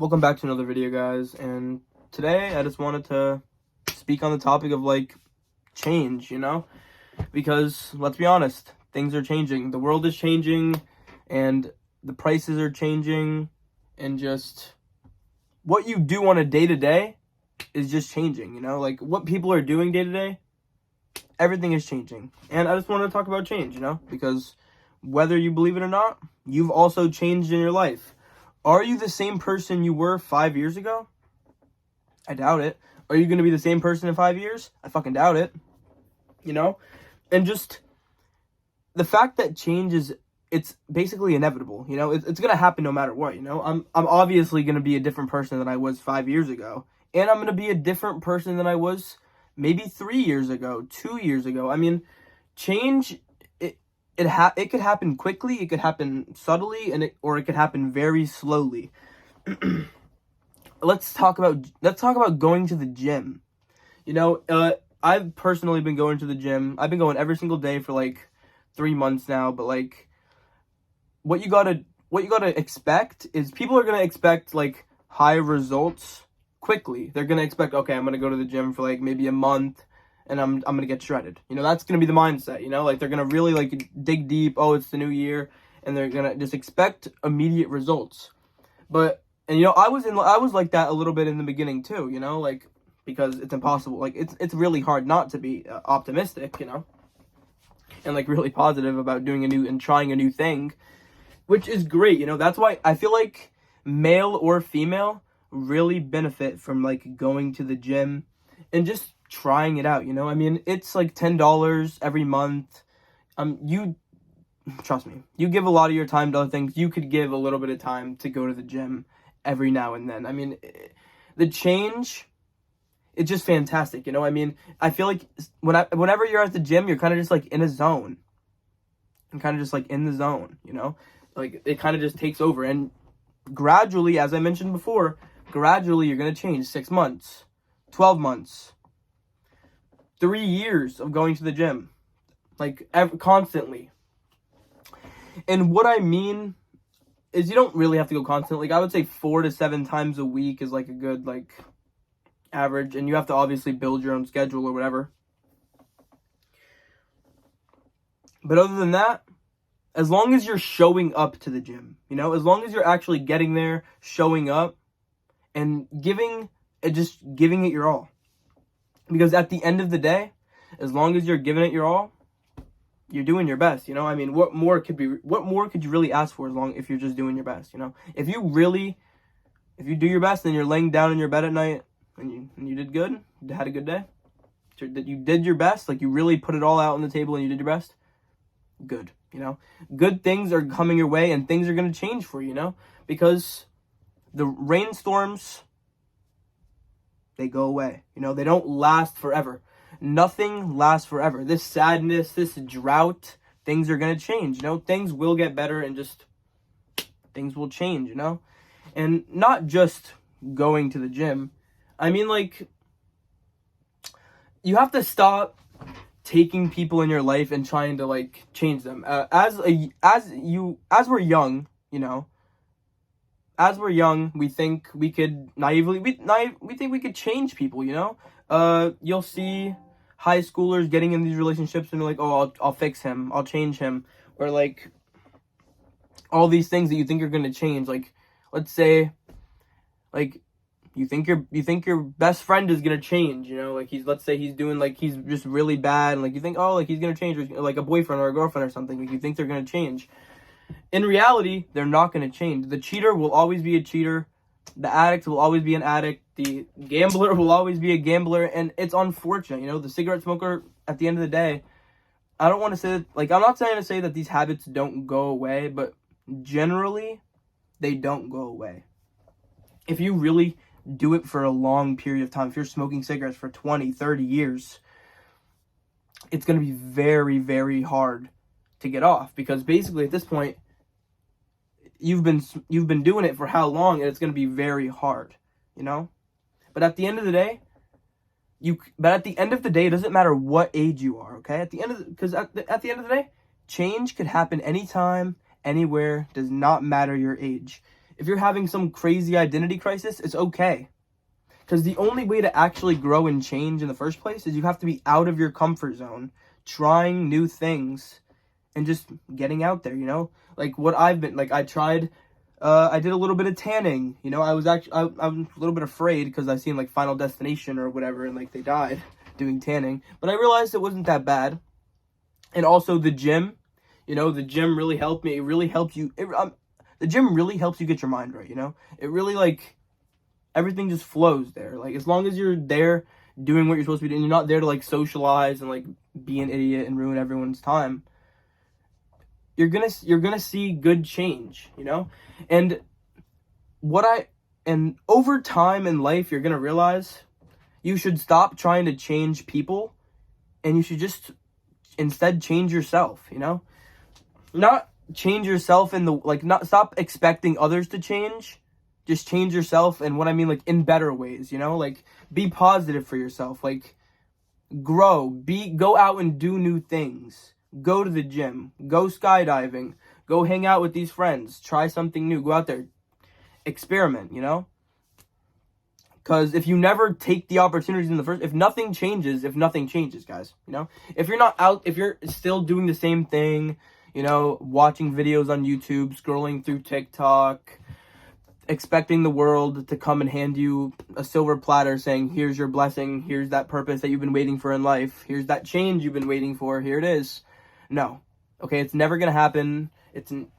Welcome back to another video, guys, and today I just wanted to speak on the topic of, change, because, let's be honest, things are changing. The world is changing, and the prices are changing, and just what you do on a day-to-day is just changing, Like, what people are doing day-to-day, everything is changing. And I just wanted to talk about change, because whether you believe it or not, you've also changed in your life. Are you the same person you were 5 years ago? I doubt it. Are you going to be the same person in 5 years? I fucking doubt it. And just the fact that change it's basically inevitable. It's going to happen no matter what. I'm obviously going to be a different person than I was 5 years ago. And I'm going to be a different person than I was maybe 3 years ago, 2 years ago. I mean, change, it could happen quickly, it could happen subtly, or it could happen very slowly. Let's talk about going to the gym. I've personally been going to the gym. I've been going every single day for 3 months now. But what you gotta expect is people are gonna expect high results quickly. They're gonna expect, okay, I'm gonna go to the gym for maybe a month, and I'm gonna get shredded. That's gonna be the mindset. They're gonna really dig deep. Oh, it's the new year, and they're gonna just expect immediate results. And I was like that a little bit in the beginning too. Because it's impossible. It's really hard not to be optimistic. And really positive about trying a new thing, which is great. That's why I feel like male or female really benefit from going to the gym and just trying it out. I mean, it's $10 every month. You trust me, you give a lot of your time to other things. You could give a little bit of time to go to the gym every now and then. I mean, the change, it's just fantastic. I mean, I feel like whenever you're at the gym, you're kind of just in a zone. I'm kind of just in the zone. It kind of just takes over, and gradually, as I mentioned before, you're gonna change. 6 months, 12 months, 3 years of going to the gym, constantly. And what I mean is, you don't really have to go constantly. I would say 4 to 7 times a week is a good average, and you have to obviously build your own schedule or whatever. But other than that, as long as you're showing up to the gym, as long as you're actually getting there, showing up, and giving it your all. Because at the end of the day, as long as you're giving it your all, you're doing your best. I mean, what more could you really ask for if you're just doing your best? If you do your best and you're laying down in your bed at night and you did good, you had a good day, that you did your best, you really put it all out on the table and you did your best, good. Good things are coming your way, and things are going to change for you, because the rainstorms, they go away. They don't last forever. Nothing lasts forever. This sadness, this drought, things are going to change. Things will get better, and just things will change, And not just going to the gym. I mean, you have to stop taking people in your life and trying to change them. As we're young, as we're young, we think we could we think we could change people. You'll see high schoolers getting in these relationships and they're like, oh, I'll fix him, I'll change him, or all these things that you think are gonna change. Let's say, you think your best friend is gonna change. Let's say he's doing he's just really bad, and you think, oh, he's gonna change, or a boyfriend or a girlfriend or something. You think they're gonna change. In reality, they're not gonna change. The cheater will always be a cheater. The addict will always be an addict. The gambler will always be a gambler, and it's unfortunate. The cigarette smoker, at the end of the day, I don't want to say that, I'm not trying to say that these habits don't go away, but generally, they don't go away. If you really do it for a long period of time, if you're smoking cigarettes for 20, 30 years, it's going to be very, very hard to get off, because basically at this point, you've been doing it for how long, and it's going to be very hard, But at the end of the day, it doesn't matter what age you are, okay? Because at the end of the day, change could happen anytime, anywhere. Does not matter your age. if you're having some crazy identity crisis, it's okay. Because the only way to actually grow and change in the first place is you have to be out of your comfort zone, trying new things, and just getting out there, you know? Like, what I've been, like, I did a little bit of tanning, you know? I'm a little bit afraid because I've seen, like, Final Destination or whatever, and, like, they died doing tanning. But I realized it wasn't that bad. And also the gym, you know, the gym really helped me. It really helps you, the gym really helps you get your mind right, you know? It really, like, everything just flows there. Like, as long as you're there doing what you're supposed to be doing, you're not there to, like, socialize and, like, be an idiot and ruin everyone's time, you're gonna see good change, you know? And over time in life, you're gonna realize you should stop trying to change people, and you should just instead change yourself, you know? Not change yourself not stop expecting others to change. Just change yourself, and what I mean, like, in better ways, you know? Like, be positive for yourself. Like, go out and do new things. Go to the gym. Go skydiving. Go hang out with these friends. Try something new. Go out there. Experiment, you know? Because if you never take the opportunities if nothing changes, guys, you know? If you're not out, if you're still doing the same thing, you know, watching videos on YouTube, scrolling through TikTok, expecting the world to come and hand you a silver platter saying, here's your blessing, here's that purpose that you've been waiting for in life, here's that change you've been waiting for, here it is. No. Okay, it's never going to happen.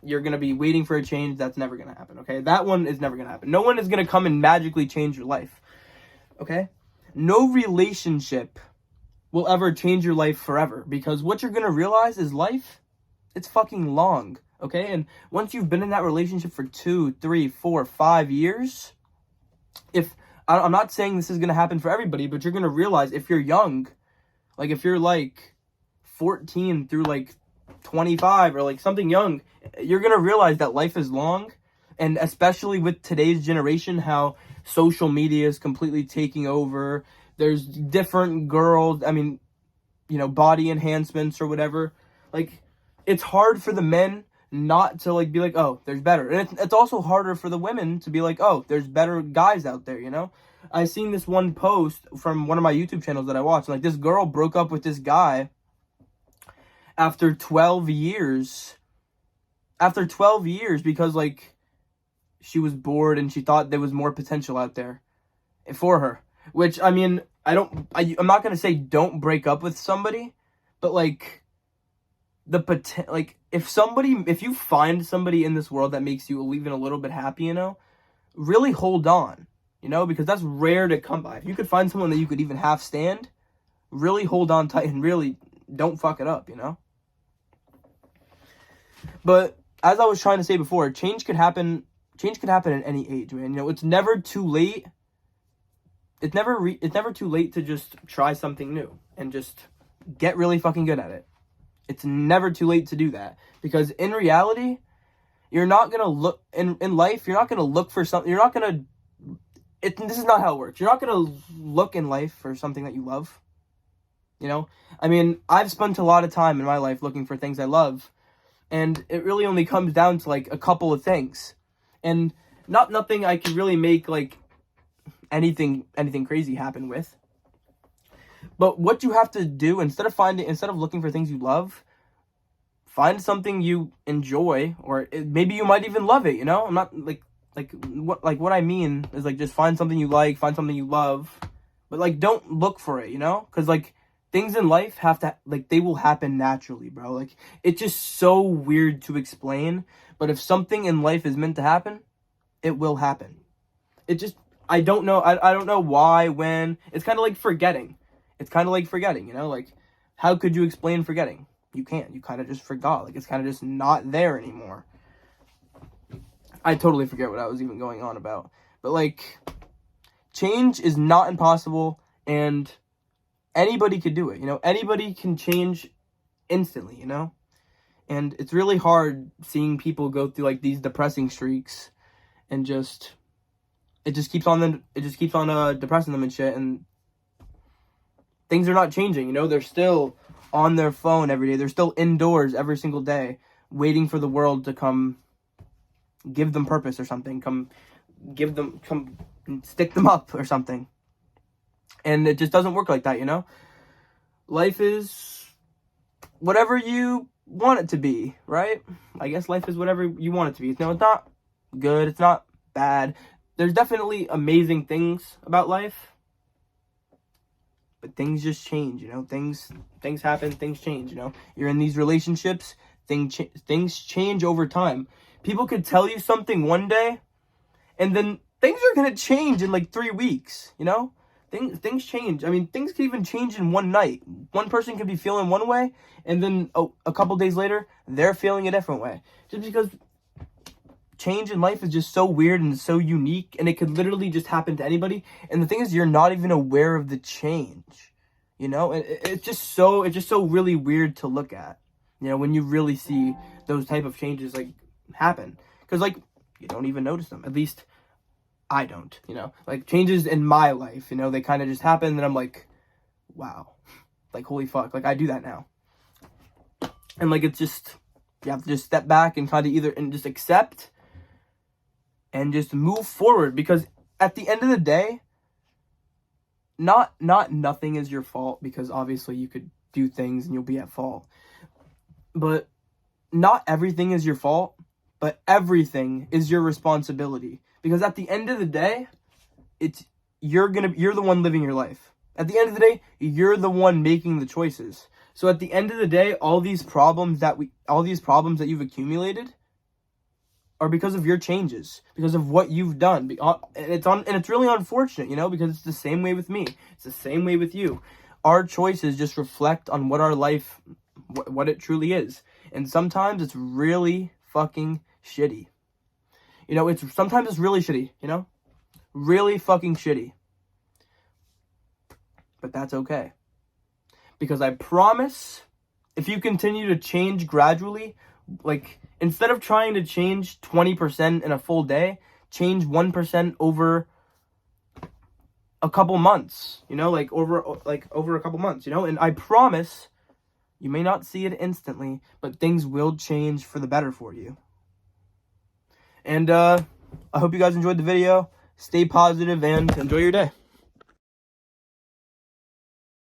You're going to be waiting for a change. That's never going to happen, okay? That one is never going to happen. No one is going to come and magically change your life, okay? No relationship will ever change your life forever, because what you're going to realize is life, it's fucking long. Okay, and once you've been in that relationship for 2, 3, 4, 5 years, I'm not saying this is going to happen for everybody, but you're going to realize if you're young, like if you're like 14 through like 25 or like something young, you're going to realize that life is long. And especially with today's generation, how social media is completely taking over. There's different girls, I mean, you know, body enhancements or whatever. Like, it's hard for the men not to, like, be like, oh, there's better. And it's also harder for the women to be like, oh, there's better guys out there, you know? I seen this one post from one of my YouTube channels that I watch. Like, this girl broke up with this guy after 12 years. After 12 years because, like, she was bored and she thought there was more potential out there for her. Which, I mean, I'm not going to say don't break up with somebody, but, like, if you find somebody in this world that makes you even a little bit happy, you know, really hold on, you know, because that's rare to come by. If you could find someone that you could even half stand, really hold on tight and really don't fuck it up, you know. But as I was trying to say before, change could happen at any age, man. You know, it's never too late. It's never too late to just try something new and just get really fucking good at it. It's never too late to do that, because in reality, you're not going to look in life. You're not going to look for something. You're not going to, this is not how it works. You're not going to look in life for something that you love. You know, I mean, I've spent a lot of time in my life looking for things I love, and it really only comes down to like a couple of things, and nothing I could really make like anything crazy happen with. But what you have to do, instead of looking for things you love, find something you enjoy, or maybe you might even love it, you know? I'm not what I mean is, like, just find something you like, find something you love, but, like, don't look for it, you know? Because, like, things in life have to, like, they will happen naturally, bro. Like, it's just so weird to explain, but if something in life is meant to happen, it will happen. I don't know why, when. It's kind of like forgetting. You know? Like, how could you explain forgetting? You can't. You kind of just forgot. Like, it's kind of just not there anymore. I totally forget what I was even going on about. But, like, change is not impossible, and anybody could do it, you know? Anybody can change instantly, you know? And it's really hard seeing people go through, like, these depressing streaks, and it just keeps on depressing them and shit, and things are not changing, you know? They're still on their phone every day. They're still indoors every single day, waiting for the world to come give them purpose or something. Come stick them up or something. And it just doesn't work like that, you know? Life is whatever you want it to be, right? I guess life is whatever you want it to be. You know, it's not good, it's not bad. There's definitely amazing things about life, but things just change, you know? Things happen, things change, you know? You're in these relationships, things change over time. People could tell you something one day, and then things are gonna change in like 3 weeks, you know? Things change. I mean, things can even change in one night. One person can be feeling one way, and then a couple days later, they're feeling a different way. Just because change in life is just so weird and so unique, and it could literally just happen to anybody. And the thing is, you're not even aware of the change, you know? And it's just so really weird to look at, you know, when you really see those type of changes like happen, because like you don't even notice them. At least I don't, you know, like changes in my life, you know, they kind of just happen, and I'm like, wow, like holy fuck, like I do that now. And like it's just, you have to just step back and kind of and just accept and just move forward, because at the end of the day, nothing is your fault, because obviously you could do things and you'll be at fault, but not everything is your fault, but everything is your responsibility. Because at the end of the day, you're the one living your life. At the end of the day, you're the one making the choices. So at the end of the day, all these problems that you've accumulated are because of your changes, because of what you've done. And it's really unfortunate, you know, because it's the same way with me. It's the same way with you. Our choices just reflect on what our life, what it truly is. And sometimes it's really fucking shitty. You know, sometimes it's really shitty, you know? Really fucking shitty. But that's okay. Because I promise, if you continue to change gradually, like, instead of trying to change 20% in a full day, change 1% over a couple months, you know? Like, over a couple months, you know? And I promise, you may not see it instantly, but things will change for the better for you. And I hope you guys enjoyed the video. Stay positive and enjoy your day.